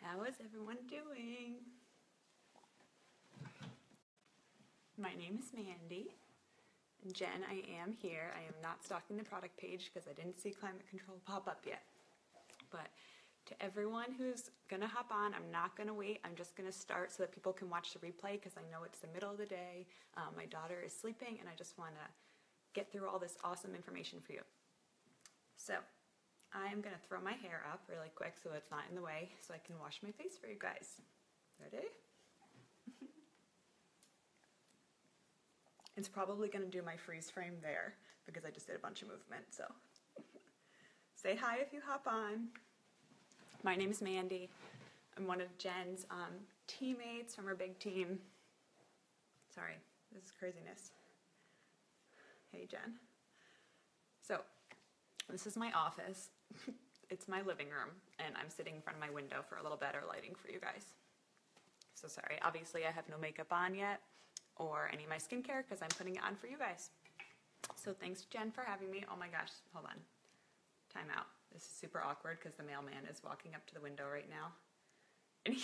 How is everyone doing? My name is Mandy. And Jen, I am here. I am not stalking the product page because I didn't see climate control pop up yet. But to everyone who's going to hop on, I'm not going to wait. I'm just going to start so that people can watch the replay because I know it's the middle of the day. My daughter is sleeping and I just want to get through all this awesome information for you. So I am going to throw my hair up really quick so it's not in the way so I can wash my face for you guys. Ready? It's probably going to do my freeze frame there because I just did a bunch of movement. So say hi if you hop on. My name is Mandy. I'm one of Jen's teammates from her big team. Sorry, this is craziness. Hey, Jen. So this is my office. It's my living room, and I'm sitting in front of my window for a little better lighting for you guys. So sorry, obviously I have no makeup on yet or any of my skincare because I'm putting it on for you guys. So thanks, Jen, for having me. Oh my gosh, hold on. Time out. This is super awkward because the mailman is walking up to the window right now. And he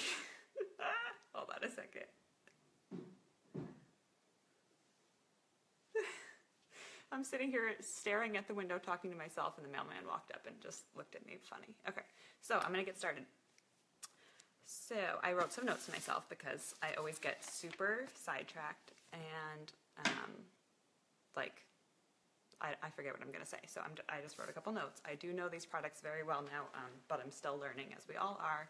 hold on a second. I'm sitting here staring at the window talking to myself and the mailman walked up and just looked at me funny. Okay, so I'm going to get started. So I wrote some notes to myself because I always get super sidetracked and I forget what I'm going to say. So I just wrote a couple notes. I do know these products very well now, but I'm still learning as we all are.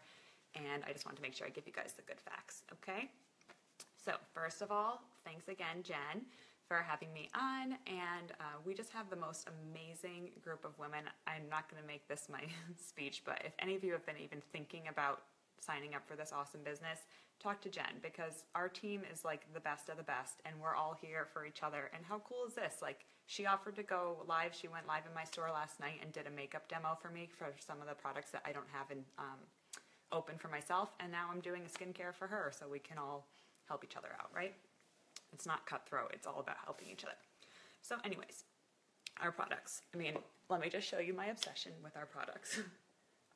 And I just want to make sure I give you guys the good facts, okay? So first of all, thanks again, Jen, for having me on. And we just have the most amazing group of women. I'm not going to make this my speech, but if any of you have been even thinking about signing up for this awesome business, talk to Jen because our team is like the best of the best and we're all here for each other. And how cool is this? Like, she offered to go live. She went live in my store last night and did a makeup demo for me for some of the products that I don't have in open for myself. And now I'm doing a skincare for her so we can all help each other out, right? It's not cutthroat. It's all about helping each other. So anyways, our products. I mean, let me just show you my obsession with our products.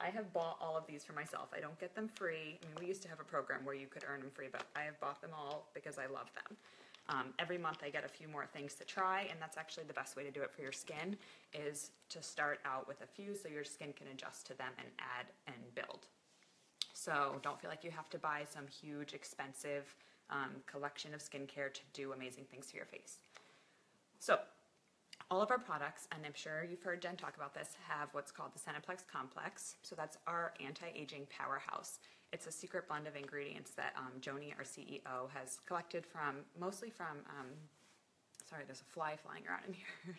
I have bought all of these for myself. I don't get them free. I mean, we used to have a program where you could earn them free, but I have bought them all because I love them. Every month I get a few more things to try, and that's actually the best way to do it for your skin, is to start out with a few so your skin can adjust to them and add and build. So don't feel like you have to buy some huge, expensive collection of skincare to do amazing things for your face. So all of our products, and I'm sure you've heard Jen talk about this, have what's called the SeneGence Complex. So that's our anti-aging powerhouse. It's a secret blend of ingredients that Joni, our CEO, has collected mostly from, sorry, there's a fly flying around in here,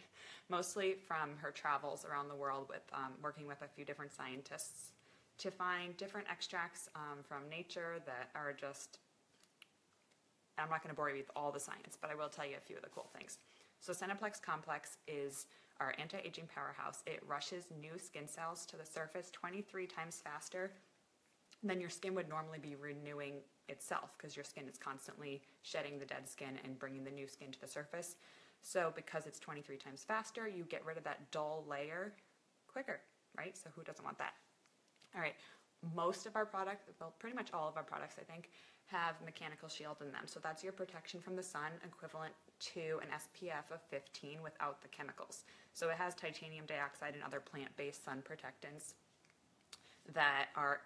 mostly from her travels around the world with working with a few different scientists to find different extracts from nature that are just, I'm not going to bore you with all the science, but I will tell you a few of the cool things. So SeneGence Complex is our anti-aging powerhouse. It rushes new skin cells to the surface 23 times faster than your skin would normally be renewing itself because your skin is constantly shedding the dead skin and bringing the new skin to the surface. So because it's 23 times faster, you get rid of that dull layer quicker, right? So who doesn't want that? All right, most of our products, well, pretty much all of our products, I think, have mechanical shield in them. So that's your protection from the sun, equivalent to an SPF of 15 without the chemicals. So it has titanium dioxide and other plant-based sun protectants that are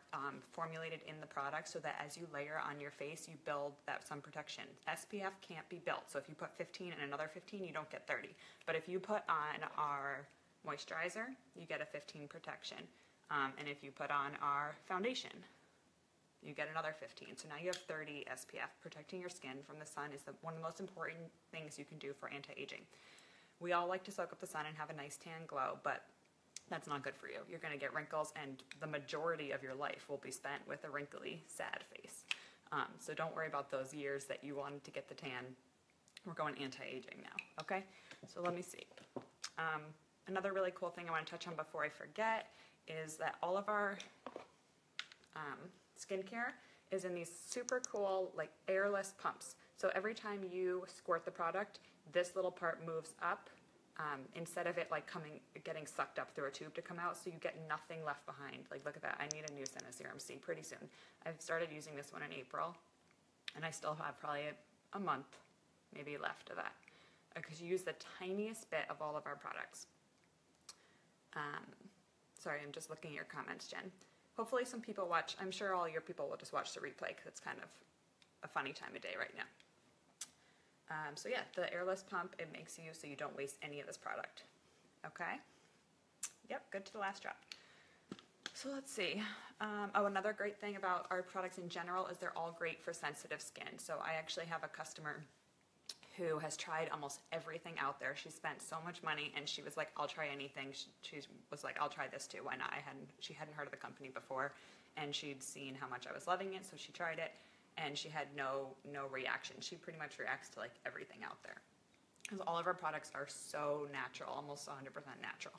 formulated in the product so that as you layer on your face, you build that sun protection. SPF can't be built. So if you put 15 and another 15, you don't get 30. But if you put on our moisturizer, you get a 15 protection. And if you put on our foundation, you get another 15. So now you have 30 SPF. Protecting your skin from the sun is one of the most important things you can do for anti-aging. We all like to soak up the sun and have a nice tan glow, but that's not good for you. You're going to get wrinkles, and the majority of your life will be spent with a wrinkly, sad face. So don't worry about those years that you wanted to get the tan. We're going anti-aging now, okay? So let me see. Another really cool thing I want to touch on before I forget is that all of our skincare is in these super cool, like, airless pumps. So every time you squirt the product, this little part moves up instead of it like getting sucked up through a tube to come out, so you get nothing left behind. Like, look at that. I need a new SeneSerum C pretty soon. I've started using this one in April, and I still have probably a month maybe left of that, because you use the tiniest bit of all of our products. Sorry, I'm just looking at your comments, Jen. Hopefully some people watch. I'm sure all your people will just watch the replay, because it's kind of a funny time of day right now. So yeah, the airless pump, it makes you so you don't waste any of this product. Okay? Yep, good to the last drop. So let's see. Oh, another great thing about our products in general is they're all great for sensitive skin. So I actually have a customer who has tried almost everything out there. She spent so much money, and she was like, I'll try anything. She was like, I'll try this too, why not? She hadn't heard of the company before, and she'd seen how much I was loving it, so she tried it, and she had no reaction. She pretty much reacts to like everything out there, because all of our products are so natural, almost 100% natural.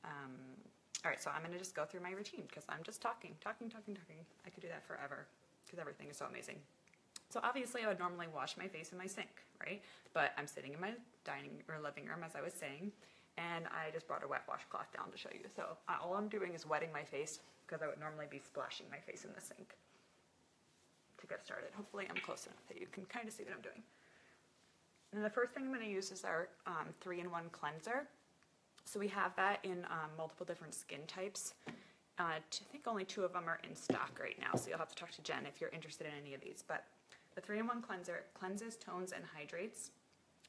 All right, so I'm gonna just go through my routine, because I'm just talking. I could do that forever, because everything is so amazing. So obviously I would normally wash my face in my sink, right? But I'm sitting in my dining or living room, as I was saying, and I just brought a wet washcloth down to show you. So all I'm doing is wetting my face, because I would normally be splashing my face in the sink to get started. Hopefully I'm close enough that you can kind of see what I'm doing. And the first thing I'm going to use is our 3-in-1 cleanser. So we have that in multiple different skin types. I think only 2 of them are in stock right now, so you'll have to talk to Jen if you're interested in any of these. But the 3-in-1 cleanser cleanses, tones, and hydrates,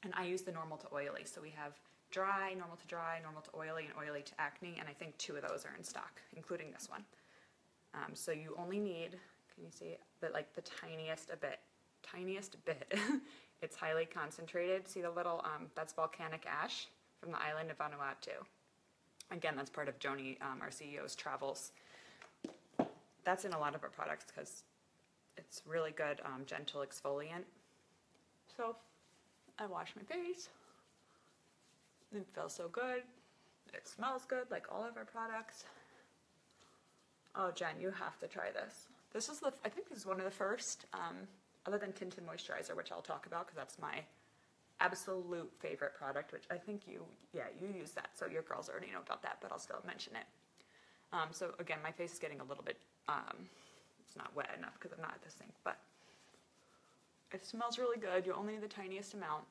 and I use the normal to oily. So we have dry, normal to oily, and oily to acne, and I think 2 of those are in stock, including this one. So you only need, can you see, but like the tiniest bit. It's highly concentrated. See the little, that's volcanic ash from the island of Vanuatu. Again, that's part of Joni, our CEO's travels. That's in a lot of our products because it's really good, gentle exfoliant. So I wash my face. It feels so good. It smells good, like all of our products. Oh, Jen, you have to try this. This is I think this is one of the first, other than tinted moisturizer, which I'll talk about because that's my absolute favorite product, which I think you use that, so your girls already know about that, but I'll still mention it. So again, my face is getting a little bit, it's not wet enough because I'm not at the sink, but it smells really good. You only need the tiniest amount.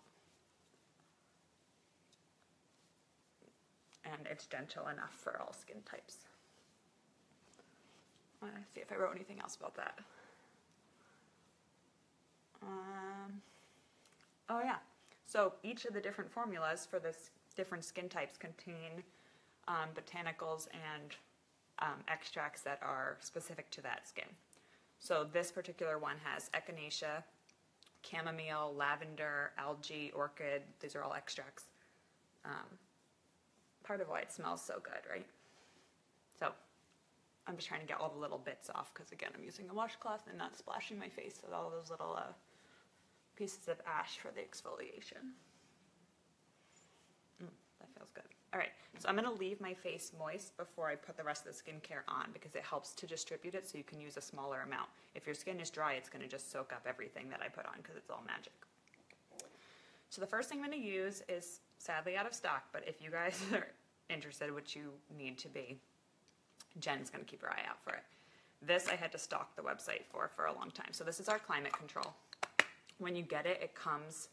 And it's gentle enough for all skin types. Let's see if I wrote anything else about that. Oh yeah. So each of the different formulas for this different skin types contain botanicals and extracts that are specific to that skin. So this particular one has echinacea, chamomile, lavender, algae, orchid. These are all extracts. Part of why it smells so good, right? So I'm just trying to get all the little bits off because, again, I'm using a washcloth and not splashing my face with all those little pieces of ash for the exfoliation. That feels good. All right, so I'm going to leave my face moist before I put the rest of the skincare on because it helps to distribute it so you can use a smaller amount. If your skin is dry, it's going to just soak up everything that I put on because it's all magic. So the first thing I'm going to use is sadly out of stock, but if you guys are interested, which you need to be, Jen's going to keep her eye out for it. This I had to stalk the website for a long time. So this is our climate control. When you get it, it comes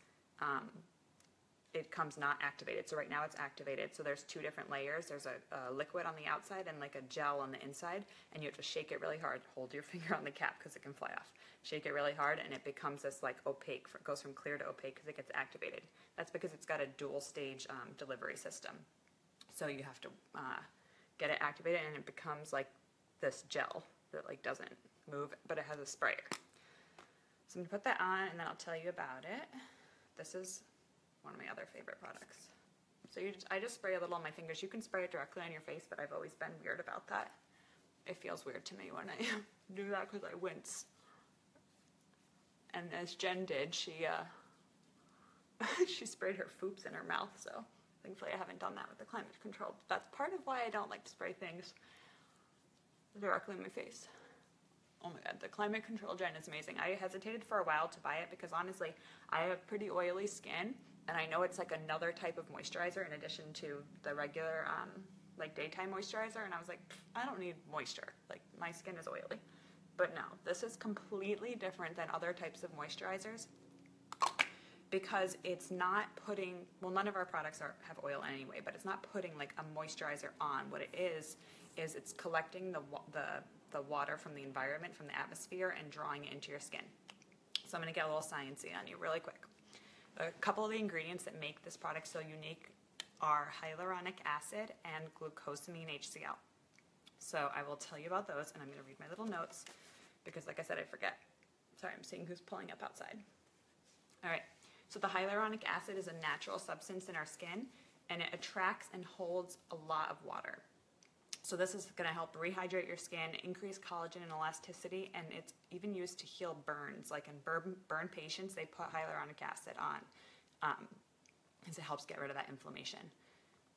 not activated. So right now it's activated. So there's 2 different layers. There's a liquid on the outside and like a gel on the inside, and you have to shake it really hard. Hold your finger on the cap because it can fly off. Shake it really hard, and it becomes this like opaque. It goes from clear to opaque because it gets activated. That's because it's got a dual stage delivery system. So you have to get it activated, and it becomes like this gel that like doesn't move, but it has a sprayer. So I'm gonna put that on, and then I'll tell you about it. This is one of my other favorite products. So I just spray a little on my fingers. You can spray it directly on your face, but I've always been weird about that. It feels weird to me when I do that because I wince. And as Jen did, she sprayed her foops in her mouth, so thankfully I haven't done that with the climate control. That's part of why I don't like to spray things directly in my face. Oh my god, the climate control, Jen, is amazing. I hesitated for a while to buy it because honestly, I have pretty oily skin, And I know it's like another type of moisturizer in addition to the regular like daytime moisturizer, and I was like, I don't need moisture. Like, my skin is oily. But no, this is completely different than other types of moisturizers because it's not putting, well, none of our products have oil anyway, but it's not putting like a moisturizer on. What it is it's collecting the water from the environment, from the atmosphere, and drawing it into your skin. So I'm going to get a little sciencey on you really quick. A couple of the ingredients that make this product so unique are hyaluronic acid and glucosamine HCl. So I will tell you about those, and I'm going to read my little notes because, like I said, I forget. Sorry, I'm seeing who's pulling up outside. All right, so the hyaluronic acid is a natural substance in our skin, and it attracts and holds a lot of water. So this is going to help rehydrate your skin, increase collagen and elasticity, and it's even used to heal burns. Like in burn patients, they put hyaluronic acid on because it helps get rid of that inflammation.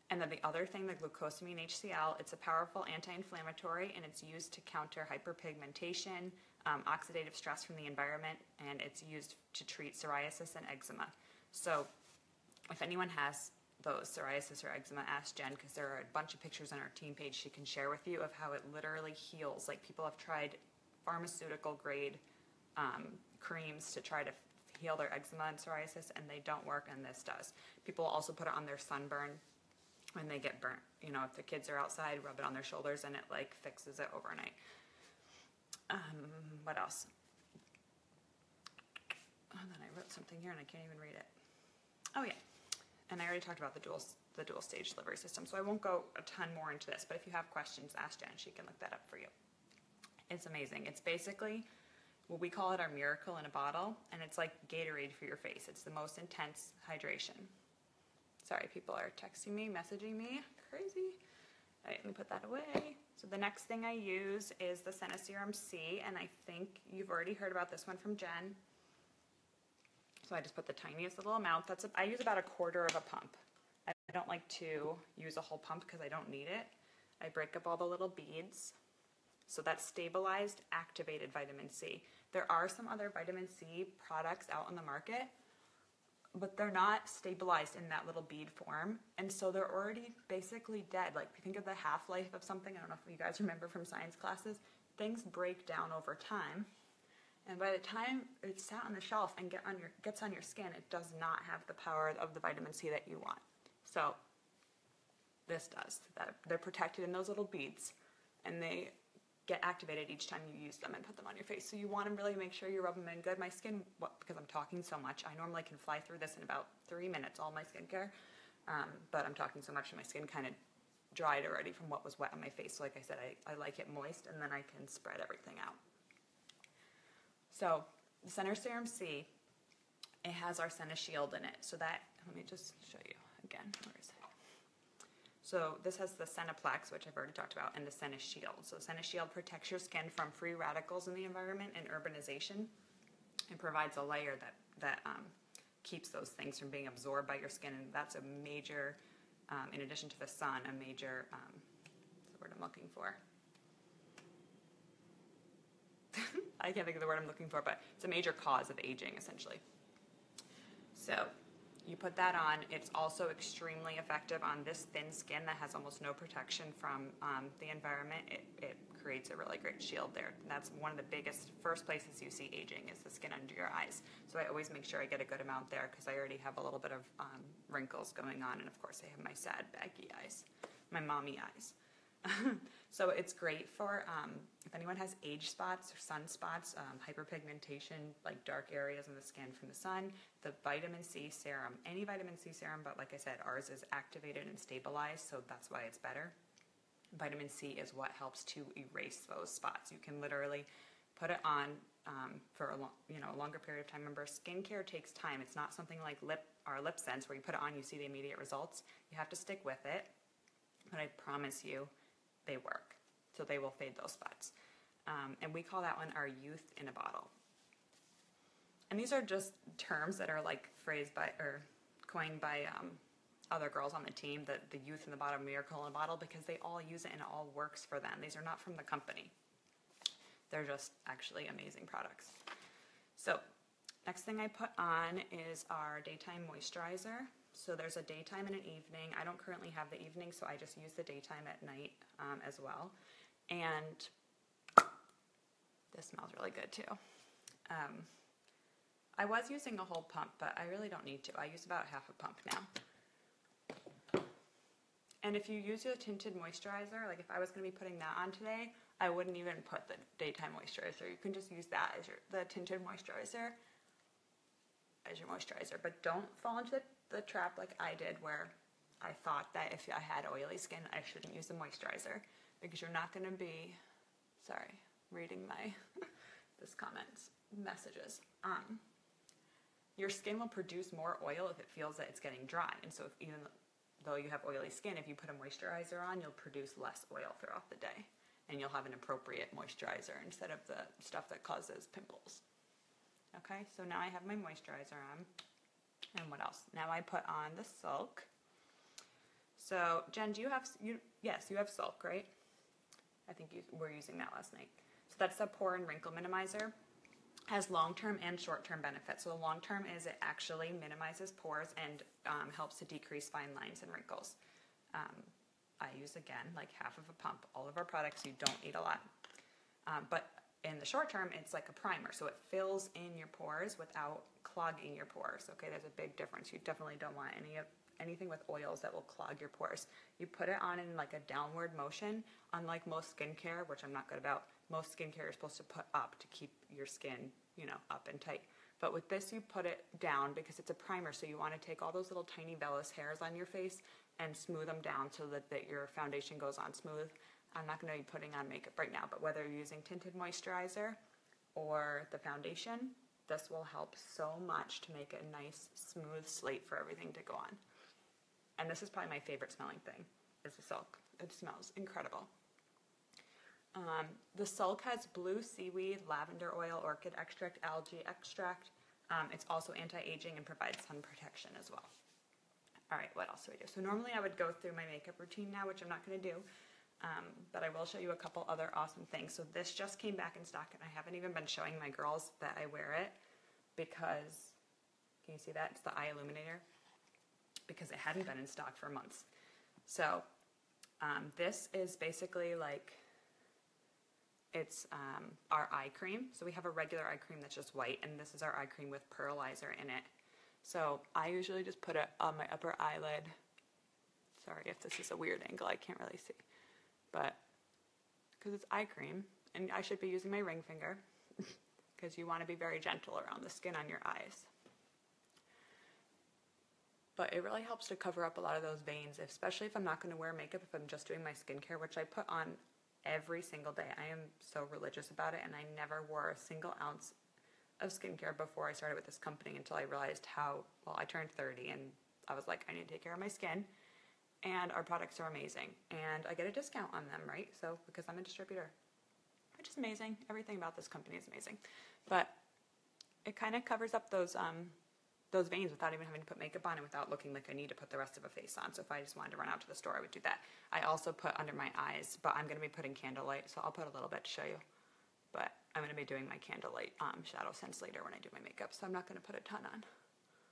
And then the other thing, the glucosamine HCl, it's a powerful anti-inflammatory, and it's used to counter hyperpigmentation, oxidative stress from the environment, and it's used to treat psoriasis and eczema. So if anyone has those psoriasis or eczema, ask Jen, because there are a bunch of pictures on our team page she can share with you of how it literally heals. Like, people have tried pharmaceutical grade creams to try to heal their eczema and psoriasis, and they don't work, and this does. People also put it on their sunburn when they get burnt. You know, if the kids are outside, rub it on their shoulders, and it like fixes it overnight. What else? Oh, then I wrote something here and I can't even read it. Oh yeah, and I already talked about the dual stage delivery system, so I won't go a ton more into this, but if you have questions, ask Jen. She can look that up for you. It's amazing. It's basically, well, we call it our miracle in a bottle, and it's like Gatorade for your face. It's the most intense hydration. Sorry, people are texting me, messaging me. Crazy. All right, let me put that away. So the next thing I use is the SeneSerum C, and I think you've already heard about this one from Jen. So I just put the tiniest little amount. I use about 1/4 of a pump. I don't like to use a whole pump because I don't need it. I break up all the little beads. So that's stabilized, activated vitamin C. There are some other vitamin C products out on the market, but they're not stabilized in that little bead form, and so they're already basically dead. Like, if you think of the half-life of something, I don't know if you guys remember from science classes, things break down over time, and by the time it's sat on the shelf and gets on your skin, it does not have the power of the vitamin C that you want. So this does. They're protected in those little beads, and they get activated each time you use them and put them on your face. So you want to really make sure you rub them in good. My skin, because I'm talking so much, I normally can fly through this in about 3 minutes, all my skincare, but I'm talking so much and my skin kind of dried already from what was wet on my face. So like I said, I like it moist, and then I can spread everything out. So the SeneSerum C, it has our SeneShield in it. So that, let me just show you again. Where is it? So this has the Seneplex, which I've already talked about, and the SeneShield. So SeneShield protects your skin from free radicals in the environment and urbanization. It provides a layer that keeps those things from being absorbed by your skin, and that's a major, in addition to the sun, a major, what's the word I'm looking for? I can't think of the word I'm looking for, but it's a major cause of aging, essentially. So you put that on. It's also extremely effective on this thin skin that has almost no protection from the environment. It creates a really great shield there. And that's one of the first places you see aging is the skin under your eyes. So I always make sure I get a good amount there because I already have a little bit of wrinkles going on. And of course I have my sad, baggy eyes, my mommy eyes. So it's great for if anyone has age spots or sunspots, hyperpigmentation, like dark areas in the skin from the sun, the vitamin C serum, any vitamin C serum, but like I said, ours is activated and stabilized, so that's why it's better. Vitamin C is what helps to erase those spots. You can literally put it on for a longer period of time. Remember, skincare takes time. It's not something like our LipSense where you put it on, you see the immediate results. You have to stick with it, but I promise you, they work. So they will fade those spots. And we call that one our youth in a bottle. And these are just terms that are like phrased by or coined by other girls on the team, the youth in the bottle, miracle in a bottle, because they all use it and it all works for them. These are not from the company. They're just actually amazing products. So Next thing I put on is our daytime moisturizer. So there's a daytime and an evening. I don't currently have the evening, so I just use the daytime at night as well. And this smells really good too. I was using a whole pump, but I really don't need to. I use about half a pump now. And if you use your tinted moisturizer, like if I was going to be putting that on today, I wouldn't even put the daytime moisturizer. You can just use that as the tinted moisturizer as your moisturizer. But don't fall into the trap like I did, where I thought that if I had oily skin, I shouldn't use the moisturizer, because you're not going to be, sorry, reading my this comments messages. Your skin will produce more oil if it feels that it's getting dry. And so even though you have oily skin, if you put a moisturizer on, you'll produce less oil throughout the day. And you'll have an appropriate moisturizer instead of the stuff that causes pimples. Okay, so now I have my moisturizer on. And what else? Now I put on the Sulk. So Jen, do you have, yes, you have Sulk, right? I think you were using that last night. So that's the pore and wrinkle minimizer. Has long-term and short-term benefits. So the long-term is it actually minimizes pores and helps to decrease fine lines and wrinkles. I use, again, like half of a pump. All of our products, you don't need a lot. But in the short term, it's like a primer. So it fills in your pores without clogging your pores. Okay, there's a big difference. You definitely don't want anything with oils that will clog your pores. You put it on in like a downward motion. Unlike most skincare, which I'm not good about, most skincare you're supposed to put up to keep your skin, you know, up and tight. But with this, you put it down because it's a primer. So you want to take all those little tiny vellus hairs on your face and smooth them down so that your foundation goes on smooth. I'm not going to be putting on makeup right now, but whether you're using tinted moisturizer or the foundation, this will help so much to make a nice smooth slate for everything to go on. And this is probably my favorite smelling thing, is the Sulk. It smells incredible. The Sulk has blue seaweed, lavender oil, orchid extract, algae extract. It's also anti-aging and provides sun protection as well. All right, what else do I do? So normally I would go through my makeup routine now, which I'm not going to do, but I will show you a couple other awesome things. So this just came back in stock, and I haven't even been showing my girls that I wear it because, can you see that? It's the eye illuminator, because it hadn't been in stock for months. So this is basically like, it's our eye cream. So we have a regular eye cream that's just white, and this is our eye cream with pearlizer in it. So I usually just put it on my upper eyelid. Sorry if this is a weird angle, I can't really see. But, because it's eye cream, and I should be using my ring finger, because you want to be very gentle around the skin on your eyes. But it really helps to cover up a lot of those veins, especially if I'm not going to wear makeup, if I'm just doing my skincare, which I put on every single day. I am so religious about it, and I never wore a single ounce of skincare before I started with this company until I realized how, well, I turned 30 and I was like, I need to take care of my skin, and our products are amazing, and I get a discount on them, right? So, because I'm a distributor, which is amazing. Everything about this company is amazing, but it kind of covers up those veins without even having to put makeup on and without looking like I need to put the rest of a face on. So if I just wanted to run out to the store, I would do that. I also put under my eyes, but I'm going to be putting candlelight, so I'll put a little bit to show you. But I'm going to be doing my candlelight shadow sense later when I do my makeup, so I'm not going to put a ton on.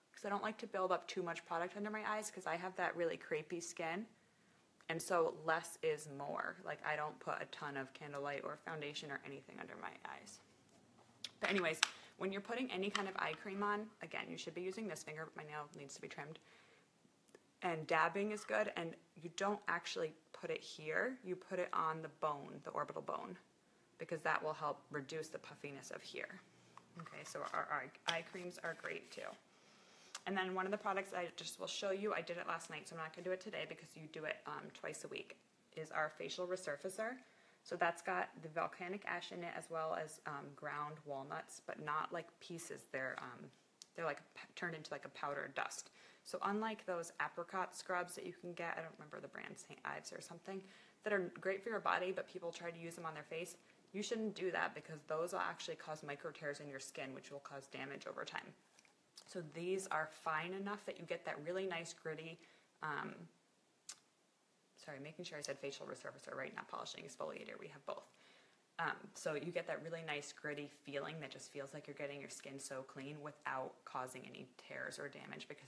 Because I don't like to build up too much product under my eyes, because I have that really crepey skin, and so less is more. Like, I don't put a ton of candlelight or foundation or anything under my eyes. But anyways, when you're putting any kind of eye cream on, again, you should be using this finger. My nail needs to be trimmed. And dabbing is good, and you don't actually put it here. You put it on the bone, the orbital bone, because that will help reduce the puffiness of here. Okay, so our eye creams are great too. And then one of the products I just will show you, I did it last night, so I'm not going to do it today because you do it twice a week, is our facial resurfacer. So that's got the volcanic ash in it, as well as ground walnuts, but not like pieces. They're like turned into like a powdered dust. So unlike those apricot scrubs that you can get, I don't remember the brand, St. Ives or something, that are great for your body, but people try to use them on their face, you shouldn't do that, because those will actually cause micro tears in your skin, which will cause damage over time. So these are fine enough that you get that really nice gritty, sorry, making sure I said facial resurfacer right, not polishing exfoliator. We have both. So you get that really nice gritty feeling that just feels like you're getting your skin so clean without causing any tears or damage, because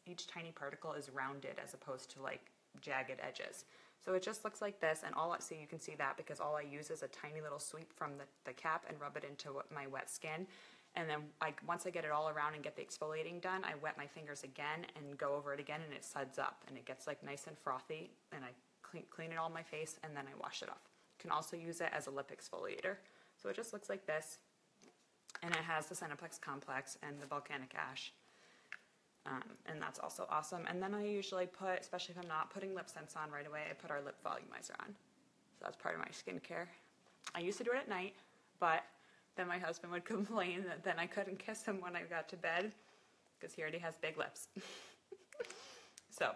each tiny particle is rounded as opposed to like jagged edges. So it just looks like this, and so you can see that because all I use is a tiny little sweep from the cap and rub it into my wet skin. And then once I get it all around and get the exfoliating done, I wet my fingers again and go over it again, and it suds up and it gets like nice and frothy, and I clean it all on my face and then I wash it off. You can also use it as a lip exfoliator. So it just looks like this, and it has the Cineplex Complex and the Volcanic Ash. And that's also awesome. And then I usually put, especially if I'm not putting LipSense on right away, I put our lip volumizer on. So that's part of my skincare. I used to do it at night, but then my husband would complain that then I couldn't kiss him when I got to bed because he already has big lips. So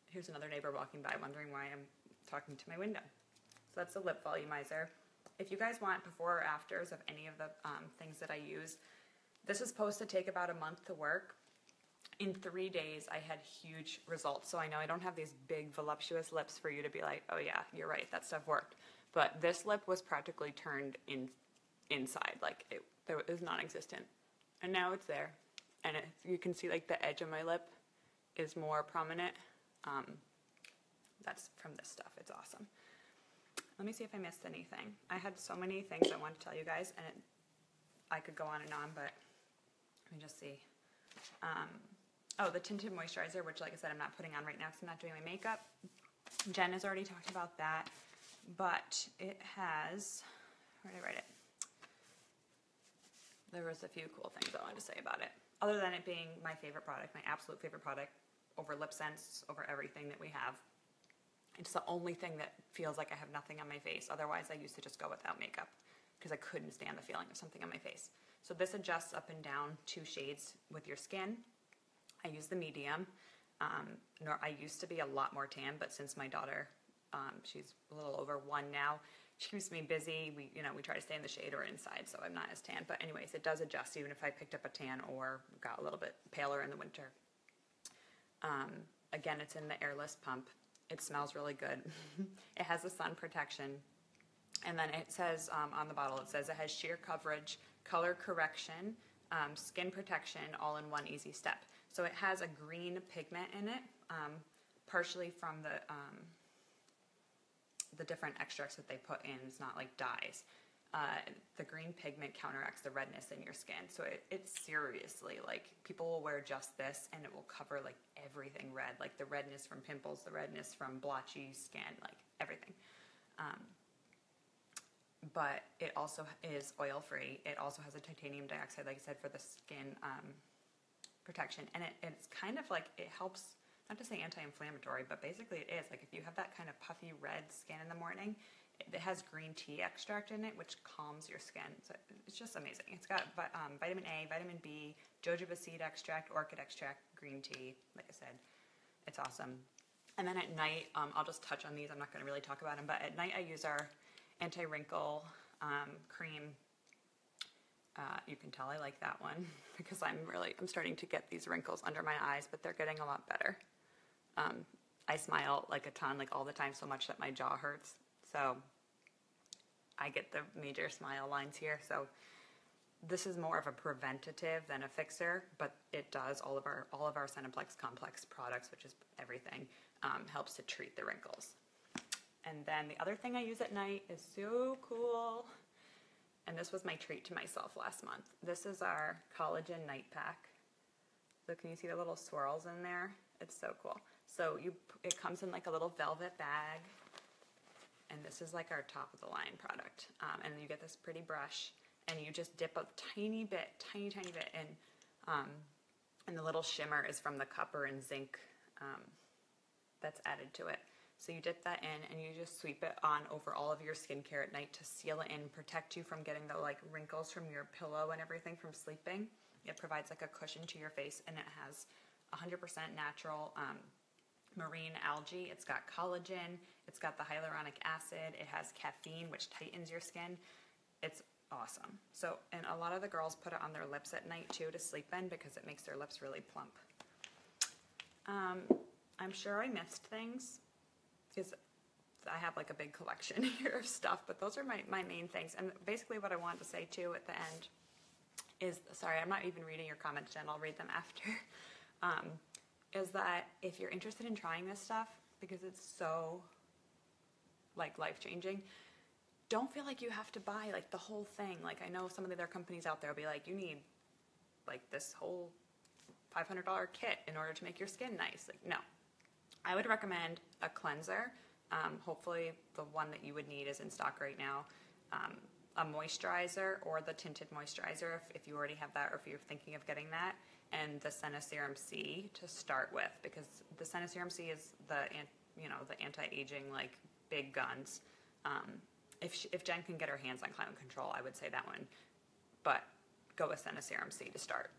here's another neighbor walking by wondering why I'm talking to my window. So that's the lip volumizer. If you guys want before or afters of any of the things that I use, this is supposed to take about a month to work. In 3 days, I had huge results. So I know I don't have these big, voluptuous lips for you to be like, oh yeah, you're right, that stuff worked. But this lip was practically turned inside, like it was non-existent. And now it's there. And you can see like the edge of my lip is more prominent. That's from this stuff. It's awesome. Let me see if I missed anything. I had so many things I wanted to tell you guys, and I could go on and on, but let me just see. Oh, the tinted moisturizer, which like I said, I'm not putting on right now because I'm not doing my makeup. Jen has already talked about that, but it has, where did I write it? There was a few cool things I wanted to say about it. Other than it being my favorite product, my absolute favorite product over LipSense, over everything that we have. It's the only thing that feels like I have nothing on my face. Otherwise, I used to just go without makeup because I couldn't stand the feeling of something on my face. So this adjusts up and down 2 shades with your skin. I use the medium. I used to be a lot more tan, but since my daughter, she's a little over 1 now, she keeps me busy. We try to stay in the shade or inside, so I'm not as tan. But anyways, it does adjust even if I picked up a tan or got a little bit paler in the winter. Again, it's in the airless pump. It smells really good. It has the sun protection. And then it says on the bottle, it says it has sheer coverage, color correction, skin protection, all in one easy step. So it has a green pigment in it, partially from the different extracts that they put in. It's not like dyes. The green pigment counteracts the redness in your skin. So it's seriously, like, people will wear just this and it will cover like everything red, like the redness from pimples, the redness from blotchy skin, like everything. But it also is oil-free. It also has a titanium dioxide, like I said, for the skin protection. And it's kind of like, it helps, not to say anti-inflammatory, but basically it is. Like if you have that kind of puffy red skin in the morning, it has green tea extract in it, which calms your skin. So it's just amazing. It's got vitamin A, vitamin B, jojoba seed extract, orchid extract, green tea. Like I said, it's awesome. And then at night, I'll just touch on these. I'm not going to really talk about them, but at night I use our anti-wrinkle cream. You can tell I like that one because I'm starting to get these wrinkles under my eyes, but they're getting a lot better. I smile like a ton, like all the time, so much that my jaw hurts. So I get the major smile lines here. So this is more of a preventative than a fixer, but it does all of our Cineplex Complex products, which is everything, helps to treat the wrinkles. And then the other thing I use at night is so cool. And this was my treat to myself last month. This is our collagen night pack. So can you see the little swirls in there? It's so cool. So it comes in like a little velvet bag. And this is like our top of the line product. And you get this pretty brush and you just dip a tiny bit, tiny bit in. And the little shimmer is from the copper and zinc that's added to it. So you dip that in and you just sweep it on over all of your skincare at night to seal it in, protect you from getting the like wrinkles from your pillow and everything from sleeping. It provides like a cushion to your face, and it has 100% natural marine algae. It's got collagen. It's got the hyaluronic acid. It has caffeine, which tightens your skin. It's awesome. So, and a lot of the girls put it on their lips at night too to sleep in because it makes their lips really plump. I'm sure I missed things, because I have like a big collection here of stuff, but those are my main things. And basically what I wanted to say too at the end is, sorry, I'm not even reading your comments, Jen, I'll read them after, is that if you're interested in trying this stuff, because it's so like life-changing, don't feel like you have to buy like the whole thing. Like I know some of the other companies out there will be like, you need like this whole $500 kit in order to make your skin nice. Like, no. I would recommend a cleanser. Hopefully the one that you would need is in stock right now. A moisturizer or the tinted moisturizer if you already have that, or if you're thinking of getting that, and the SeneSerum C to start with, because the SeneSerum C is the anti-aging like big guns. If Jen can get her hands on Climate Control, I would say that one, but go with SeneSerum C to start.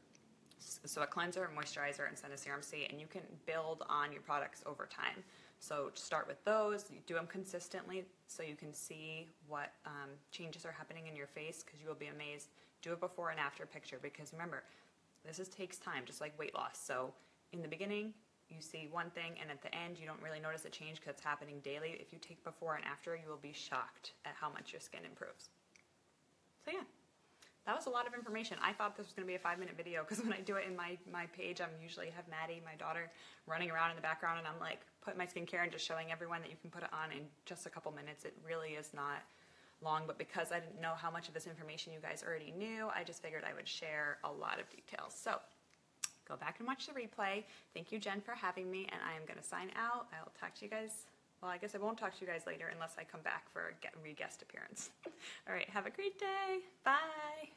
So a cleanser, moisturizer, and SeneSerum C, and you can build on your products over time. So start with those, you do them consistently so you can see what changes are happening in your face, because you will be amazed. Do a before and after picture, because remember, this takes time, just like weight loss. So in the beginning, you see one thing, and at the end, you don't really notice a change because it's happening daily. If you take before and after, you will be shocked at how much your skin improves. So yeah. That was a lot of information. I thought this was going to be a 5-minute video, because when I do it in my page, I'm usually have Maddie, my daughter, running around in the background, and I'm like putting my skincare and just showing everyone that you can put it on in just a couple minutes. It really is not long, but because I didn't know how much of this information you guys already knew, I just figured I would share a lot of details. So go back and watch the replay. Thank you, Jen, for having me, and I am going to sign out. I'll talk to you guys. Well, I guess I won't talk to you guys later unless I come back for a re-guest appearance. All right, have a great day. Bye.